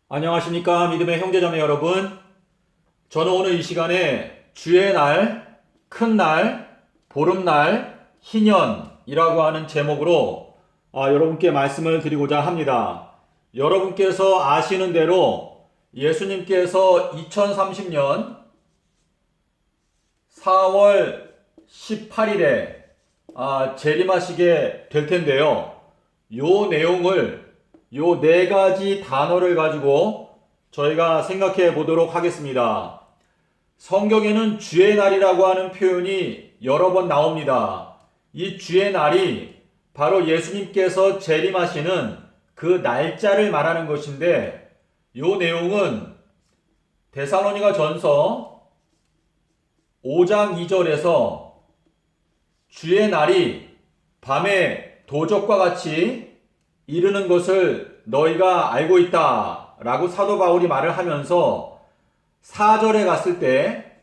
안녕하십니까 믿음의 형제자매 여러분. 저는 오늘 이 시간에 주의 날, 큰 날, 보름날, 희년이라고 하는 제목으로 여러분께 말씀을 드리고자 합니다. 여러분께서 아시는 대로 예수님께서 2030년 4월 18일에 재림하시게 될 텐데요. 요 내용을 요 네 가지 단어를 가지고 저희가 생각해 보도록 하겠습니다. 성경에는 주의 날이라고 하는 표현이 여러 번 나옵니다. 이 주의 날이 바로 예수님께서 재림하시는 그 날짜를 말하는 것인데, 요 내용은 데살로니가 전서 5장 2절에서 주의 날이 밤에 도적과 같이 이르는 것을 너희가 알고 있다 라고 사도 바울이 말을 하면서 4절에 갔을 때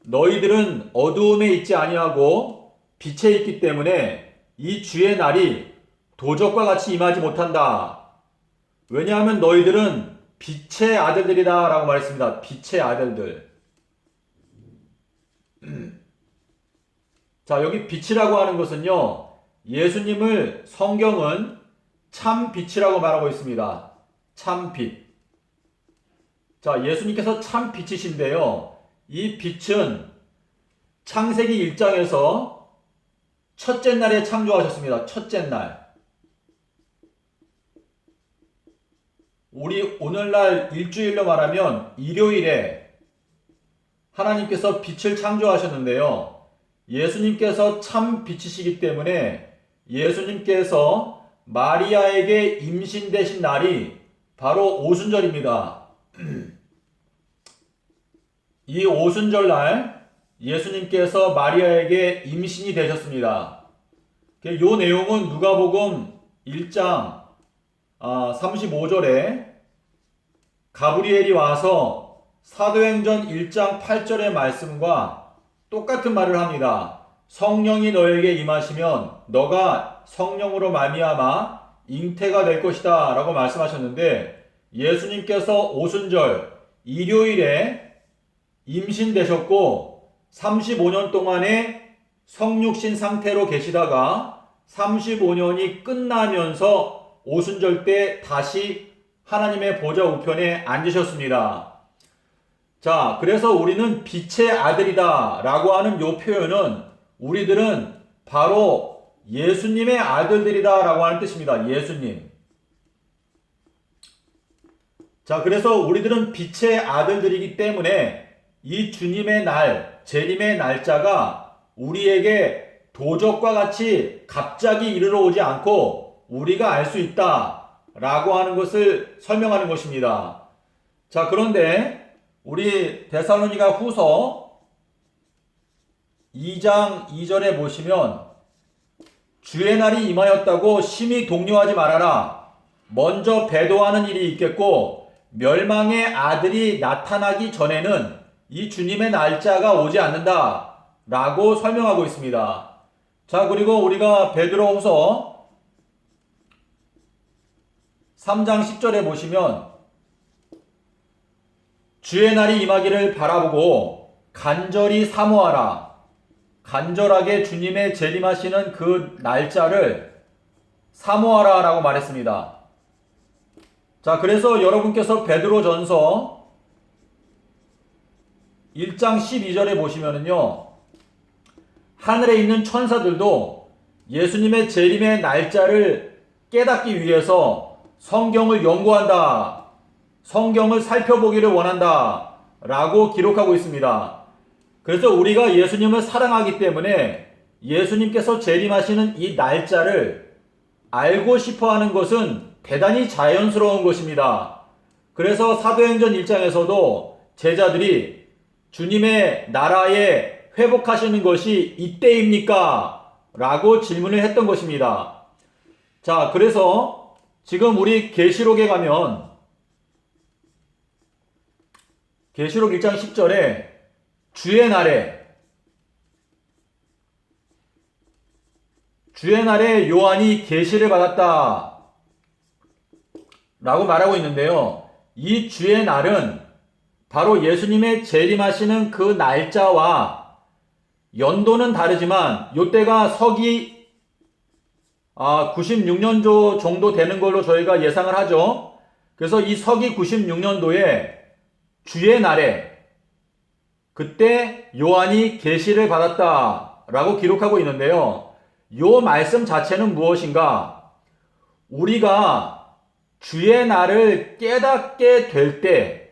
너희들은 어두움에 있지 아니하고 빛에 있기 때문에 이 주의 날이 도적과 같이 임하지 못한다. 왜냐하면 너희들은 빛의 아들들이다 라고 말했습니다. 빛의 아들들. 자, 여기 빛이라고 하는 것은요, 예수님을 성경은 참 빛이라고 말하고 있습니다. 참 빛. 자, 예수님께서 참 빛이신데요. 이 빛은 창세기 1장에서 첫째 날에 창조하셨습니다. 첫째 날. 우리 오늘날 일주일로 말하면 일요일에 하나님께서 빛을 창조하셨는데요. 예수님께서 참 빛이시기 때문에 예수님께서 마리아에게 임신되신 날이 바로 오순절입니다. 이 오순절날 예수님께서 마리아에게 임신이 되셨습니다. 이 내용은 누가복음 1장 35절에 가브리엘이 와서 사도행전 1장 8절의 말씀과 똑같은 말을 합니다. 성령이 너에게 임하시면 너가 성령으로 말미암아 잉태가 될 것이다 라고 말씀하셨는데, 예수님께서 오순절 일요일에 임신되셨고 35년 동안의 성육신 상태로 계시다가 35년이 끝나면서 오순절 때 다시 하나님의 보좌 우편에 앉으셨습니다. 자, 그래서 우리는 빛의 아들이다 라고 하는 요 표현은 우리들은 바로 예수님의 아들들이다 라고 하는 뜻입니다. 예수님. 자, 그래서 우리들은 빛의 아들들이기 때문에 이 주님의 날, 재림의 날짜가 우리에게 도적과 같이 갑자기 이르러 오지 않고 우리가 알 수 있다 라고 하는 것을 설명하는 것입니다. 자, 그런데 우리 데살로니가 후서 2장 2절에 보시면 주의 날이 임하였다고 심히 동요하지 말아라. 먼저 배도하는 일이 있겠고 멸망의 아들이 나타나기 전에는 이 주님의 날짜가 오지 않는다 라고 설명하고 있습니다. 자, 그리고 우리가 베드로후서 3장 10절에 보시면 주의 날이 임하기를 바라보고 간절히 사모하라. 간절하게 주님의 재림하시는 그 날짜를 사모하라 라고 말했습니다. 자, 그래서 여러분께서 베드로전서 1장 12절에 보시면은요, 하늘에 있는 천사들도 예수님의 재림의 날짜를 깨닫기 위해서 성경을 연구한다, 성경을 살펴보기를 원한다 라고 기록하고 있습니다. 그래서 우리가 예수님을 사랑하기 때문에 예수님께서 재림하시는 이 날짜를 알고 싶어 하는 것은 대단히 자연스러운 것입니다. 그래서 사도행전 1장에서도 제자들이 주님의 나라에 회복하시는 것이 이때입니까? 라고 질문을 했던 것입니다. 자, 그래서 지금 우리 계시록에 가면 계시록 1장 10절에 주의 날에 요한이 계시를 받았다 라고 말하고 있는데요. 이 주의 날은 바로 예수님의 재림하시는 그 날짜와 연도는 다르지만 이때가 서기 96년도 정도 되는 걸로 저희가 예상을 하죠. 그래서 이 서기 96년도에 주의 날에 그때 요한이 계시를 받았다라고 기록하고 있는데요. 이 말씀 자체는 무엇인가? 우리가 주의 날을 깨닫게 될 때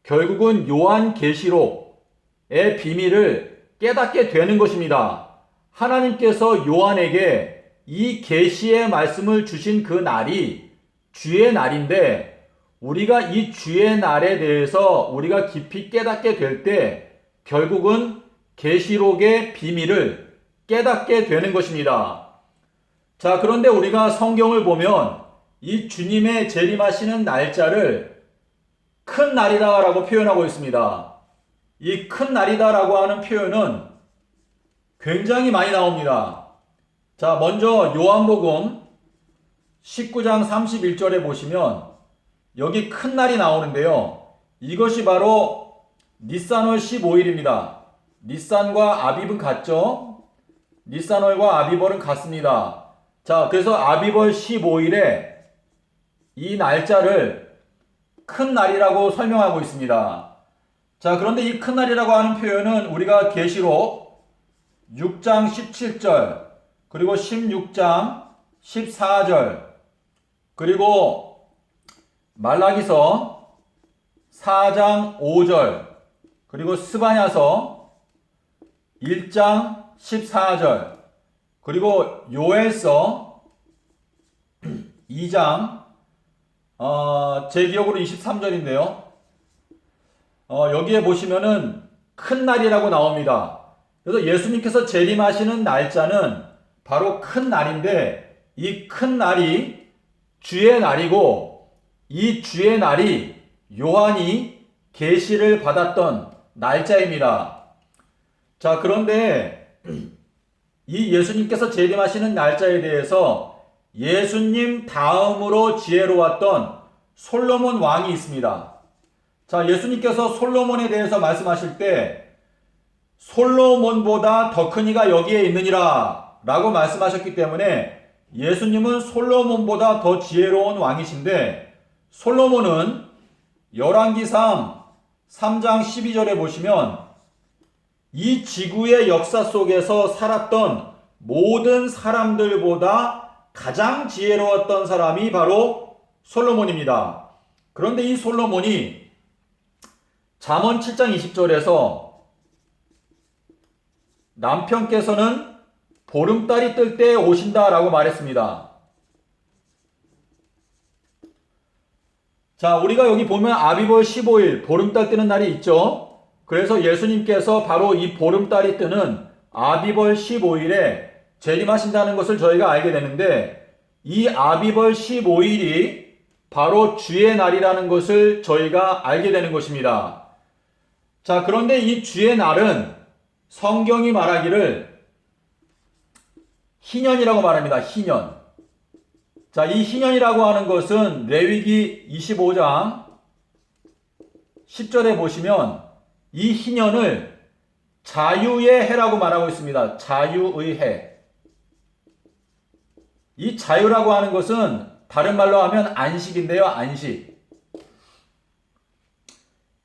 결국은 요한 계시록의 비밀을 깨닫게 되는 것입니다. 하나님께서 요한에게 이 계시의 말씀을 주신 그 날이 주의 날인데 우리가 이 주의 날에 대해서 우리가 깊이 깨닫게 될 때 결국은 계시록의 비밀을 깨닫게 되는 것입니다. 자, 그런데 우리가 성경을 보면 이 주님의 재림하시는 날짜를 큰 날이다 라고 표현하고 있습니다. 이 큰 날이다 라고 하는 표현은 굉장히 많이 나옵니다. 자, 먼저 요한복음 19장 31절에 보시면 여기 큰 날이 나오는데요. 이것이 바로 니산월 15일입니다. 니산과 아비브는 같죠? 니산월과 아비벌은 같습니다. 자, 그래서 아비벌 15일에 이 날짜를 큰 날이라고 설명하고 있습니다. 자, 그런데 이 큰 날이라고 하는 표현은 우리가 계시록 6장 17절 그리고 16장 14절 그리고 말라기서 4장 5절 그리고 스바냐서 1장 14절 그리고 요엘서 2장 제 기억으로 23절인데요. 여기에 보시면은 큰 날이라고 나옵니다. 그래서 예수님께서 재림하시는 날짜는 바로 큰 날인데 이 큰 날이 주의 날이고 이 주의 날이 요한이 계시를 받았던 날짜입니다. 자, 그런데 이 예수님께서 재림하시는 날짜에 대해서 예수님 다음으로 지혜로웠던 솔로몬 왕이 있습니다. 자, 예수님께서 솔로몬에 대해서 말씀하실 때 솔로몬보다 더 큰 이가 여기에 있느니라 라고 말씀하셨기 때문에 예수님은 솔로몬보다 더 지혜로운 왕이신데 솔로몬은 열왕기상 3장 12절에 보시면 이 지구의 역사 속에서 살았던 모든 사람들보다 가장 지혜로웠던 사람이 바로 솔로몬입니다. 그런데 이 솔로몬이 잠언 7장 20절에서 남편께서는 보름달이 뜰 때 오신다 라고 말했습니다. 자, 우리가 여기 보면 아비벌 15일 보름달 뜨는 날이 있죠. 그래서 예수님께서 바로 이 보름달이 뜨는 아비벌 15일에 재림하신다는 것을 저희가 알게 되는데 이 아비벌 15일이 바로 주의 날이라는 것을 저희가 알게 되는 것입니다. 자, 그런데 이 주의 날은 성경이 말하기를 희년이라고 말합니다. 희년. 자, 이 희년이라고 하는 것은 레위기 25장 10절에 보시면 이 희년을 자유의 해라고 말하고 있습니다. 자유의 해. 이 자유라고 하는 것은 다른 말로 하면 안식인데요. 안식.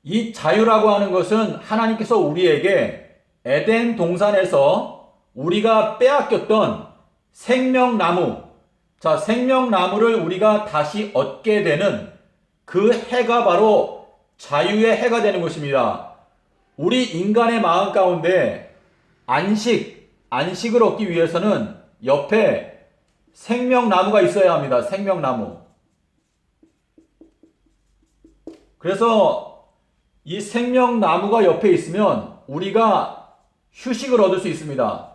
이 자유라고 하는 것은 하나님께서 우리에게 에덴 동산에서 우리가 빼앗겼던 생명나무, 자, 생명나무를 우리가 다시 얻게 되는 그 해가 바로 자유의 해가 되는 것입니다. 우리 인간의 마음 가운데 안식을 얻기 위해서는 옆에 생명나무가 있어야 합니다. 생명나무. 그래서 이 생명나무가 옆에 있으면 우리가 휴식을 얻을 수 있습니다.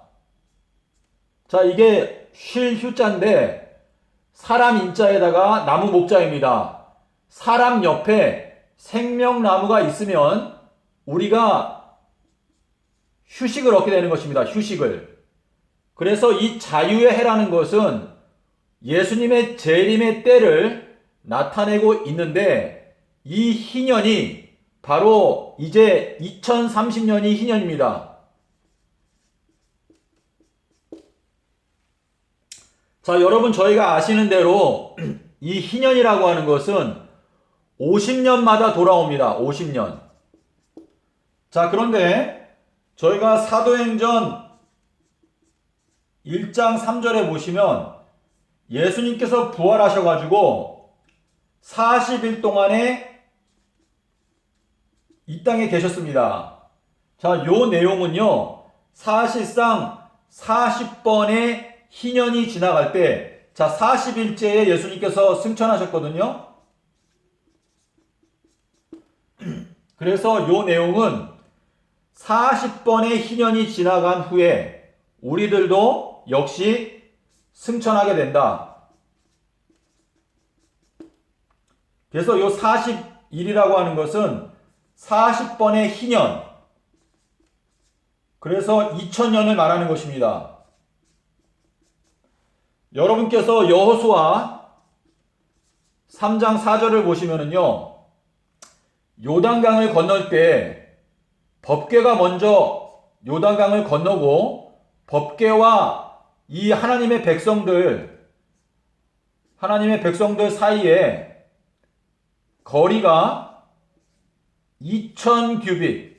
자, 이게 쉴 휴자인데 사람 인자에다가 나무 목자입니다. 사람 옆에 생명나무가 있으면 우리가 휴식을 얻게 되는 것입니다. 휴식을. 그래서 이 자유의 해라는 것은 예수님의 재림의 때를 나타내고 있는데 이 희년이 바로 이제 2030년이 희년입니다. 자, 여러분 저희가 아시는 대로 이 희년이라고 하는 것은 50년마다 돌아옵니다. 50년. 자, 그런데 저희가 사도행전 1장 3절에 보시면 예수님께서 부활하셔가지고 40일 동안에 이 땅에 계셨습니다. 자, 요 내용은요, 사실상 40번의 희년이 지나갈 때, 자, 40일째에 예수님께서 승천하셨거든요. 그래서 요 내용은 40번의 희년이 지나간 후에 우리들도 역시 승천하게 된다. 그래서 요 40일이라고 하는 것은 40번의 희년, 그래서 2000년을 말하는 것입니다. 여러분께서 여호수아 3장 4절을 보시면은요, 요단강을 건널 때 법궤가 먼저 요단강을 건너고 법궤와 이 하나님의 백성들 사이에 거리가 2000규빗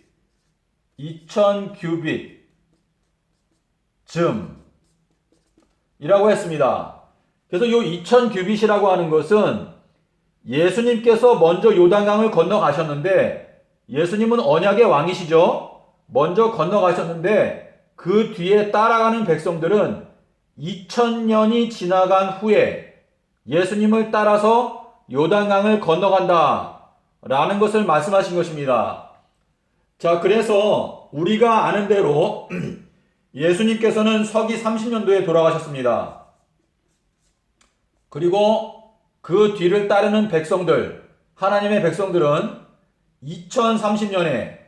쯤이라고 했습니다. 그래서 이 2000규빗이라고 하는 것은 예수님께서 먼저 요단강을 건너가셨는데, 예수님은 언약의 왕이시죠. 먼저 건너가셨는데 그 뒤에 따라가는 백성들은 2000년이 지나간 후에 예수님을 따라서 요단강을 건너간다 라는 것을 말씀하신 것입니다. 자, 그래서 우리가 아는 대로 예수님께서는 서기 30년도에 돌아가셨습니다. 그리고 그 뒤를 따르는 백성들, 하나님의 백성들은 2030년에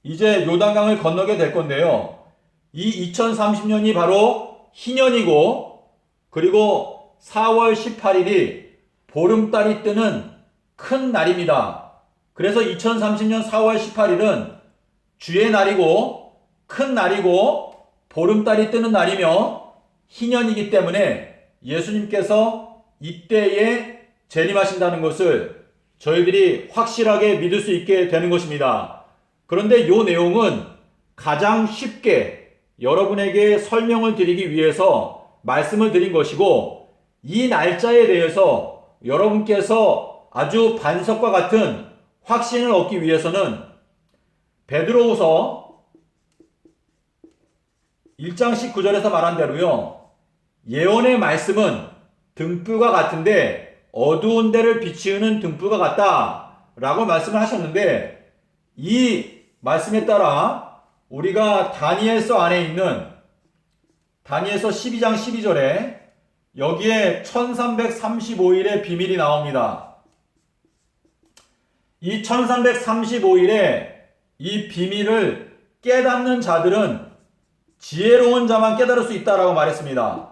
이제 요단강을 건너게 될 건데요. 이 2030년이 바로 희년이고, 그리고 4월 18일이 보름달이 뜨는 큰 날입니다. 그래서 2030년 4월 18일은 주의 날이고 큰 날이고 보름달이 뜨는 날이며 희년이기 때문에 예수님께서 이때에 재림하신다는 것을 저희들이 확실하게 믿을 수 있게 되는 것입니다. 그런데 이 내용은 가장 쉽게 여러분에게 설명을 드리기 위해서 말씀을 드린 것이고, 이 날짜에 대해서 여러분께서 아주 반석과 같은 확신을 얻기 위해서는 베드로후서 1장 19절에서 말한 대로요, 예언의 말씀은 등불과 같은데 어두운 데를 비추는 등불과 같다 라고 말씀을 하셨는데, 이 말씀에 따라 우리가 다니엘서 안에 있는 다니엘서 12장 12절에 여기에 1335일의 비밀이 나옵니다. 이 1335일의 이 비밀을 깨닫는 자들은 지혜로운 자만 깨달을 수 있다라고 말했습니다.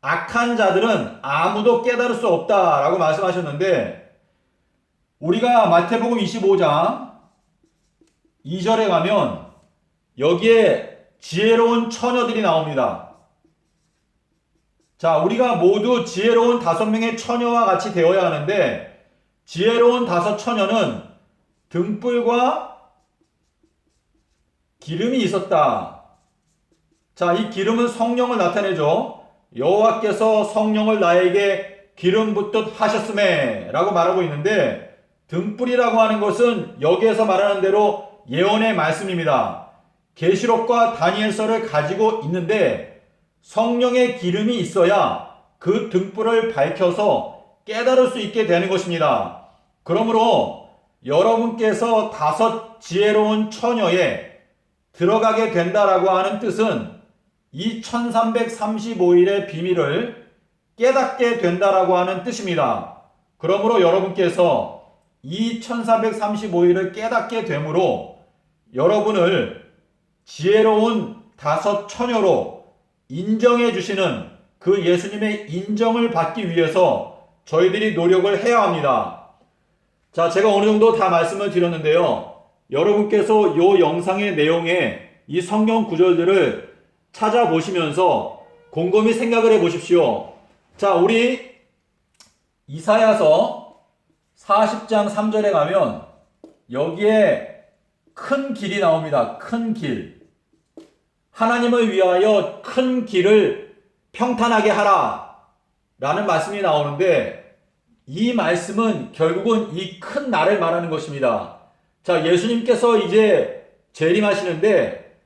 악한 자들은 아무도 깨달을 수 없다라고 말씀하셨는데, 우리가 마태복음 25장 2절에 가면 여기에 지혜로운 처녀들이 나옵니다. 자, 우리가 모두 지혜로운 5명의 처녀와 같이 되어야 하는데, 지혜로운 5 처녀는 등불과 기름이 있었다. 자, 이 기름은 성령을 나타내죠. 여호와께서 성령을 나에게 기름 붓듯 하셨음에 라고 말하고 있는데, 등불이라고 하는 것은 여기에서 말하는 대로 예언의 말씀입니다. 계시록과 다니엘서를 가지고 있는데 성령의 기름이 있어야 그 등불을 밝혀서 깨달을 수 있게 되는 것입니다. 그러므로 여러분께서 5 지혜로운 처녀에 들어가게 된다라고 하는 뜻은 이 1335일의 비밀을 깨닫게 된다라고 하는 뜻입니다. 그러므로 여러분께서 이 1435일을 깨닫게 되므로 여러분을 지혜로운 5 처녀로 인정해 주시는 그 예수님의 인정을 받기 위해서 저희들이 노력을 해야 합니다. 자, 제가 어느 정도 다 말씀을 드렸는데요. 여러분께서 이 영상의 내용에 이 성경 구절들을 찾아보시면서 곰곰이 생각을 해 보십시오. 자, 우리 이사야서 40장 3절에 가면 여기에 큰 길이 나옵니다. 큰 길. 하나님을 위하여 큰 길을 평탄하게 하라 라는 말씀이 나오는데, 이 말씀은 결국은 이 큰 날을 말하는 것입니다. 자, 예수님께서 이제 재림하시는데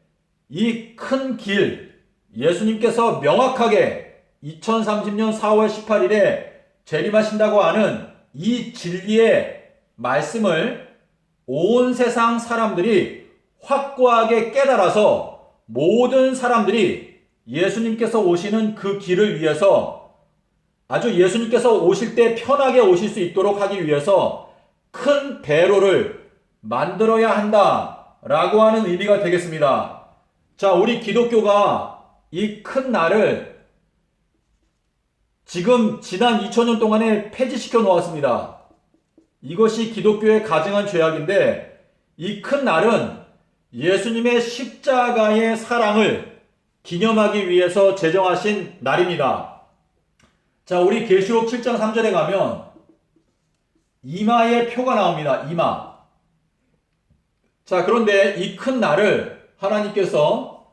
이 큰 길, 예수님께서 명확하게 2030년 4월 18일에 재림하신다고 하는 이 진리의 말씀을 온 세상 사람들이 확고하게 깨달아서 모든 사람들이 예수님께서 오시는 그 길을 위해서, 아주 예수님께서 오실 때 편하게 오실 수 있도록 하기 위해서 큰 대로를 만들어야 한다라고 하는 의미가 되겠습니다. 자, 우리 기독교가 이 큰 날을 지금 지난 2000년 동안에 폐지시켜 놓았습니다. 이것이 기독교의 가증한 죄악인데, 이 큰 날은 예수님의 십자가의 사랑을 기념하기 위해서 제정하신 날입니다. 자, 우리 계시록 7장 3절에 가면 이마의 표가 나옵니다. 이마. 자, 그런데 이 큰 날을 하나님께서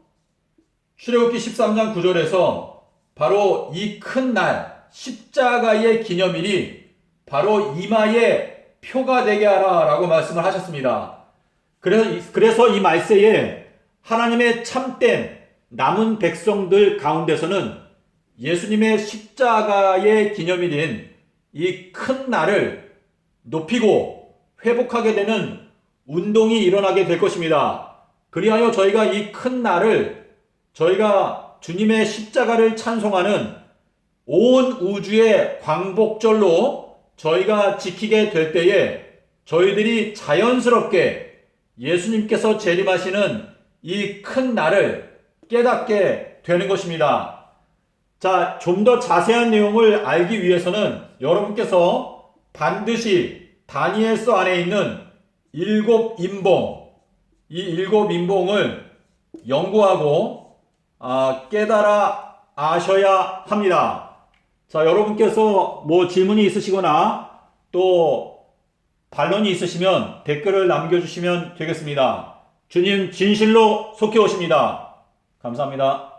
출애굽기 13장 9절에서 바로 이 큰 날, 십자가의 기념일이 바로 이마의 표가 되게 하라 라고 말씀을 하셨습니다. 그래서 이 말세에 하나님의 참된 남은 백성들 가운데서는 예수님의 십자가의 기념일인 이 큰 날을 높이고 회복하게 되는 운동이 일어나게 될 것입니다. 그리하여 저희가 이 큰 날을, 저희가 주님의 십자가를 찬송하는 온 우주의 광복절로 저희가 지키게 될 때에 저희들이 자연스럽게 예수님께서 재림하시는 이 큰 날을 깨닫게 되는 것입니다. 자, 좀 더 자세한 내용을 알기 위해서는 여러분께서 반드시 다니엘서 안에 있는 일곱 인봉, 이 일곱 인봉을 연구하고 깨달아 아셔야 합니다. 자, 여러분께서 뭐 질문이 있으시거나 또 반론이 있으시면 댓글을 남겨주시면 되겠습니다. 주님 진실로 속해 오십니다. 감사합니다.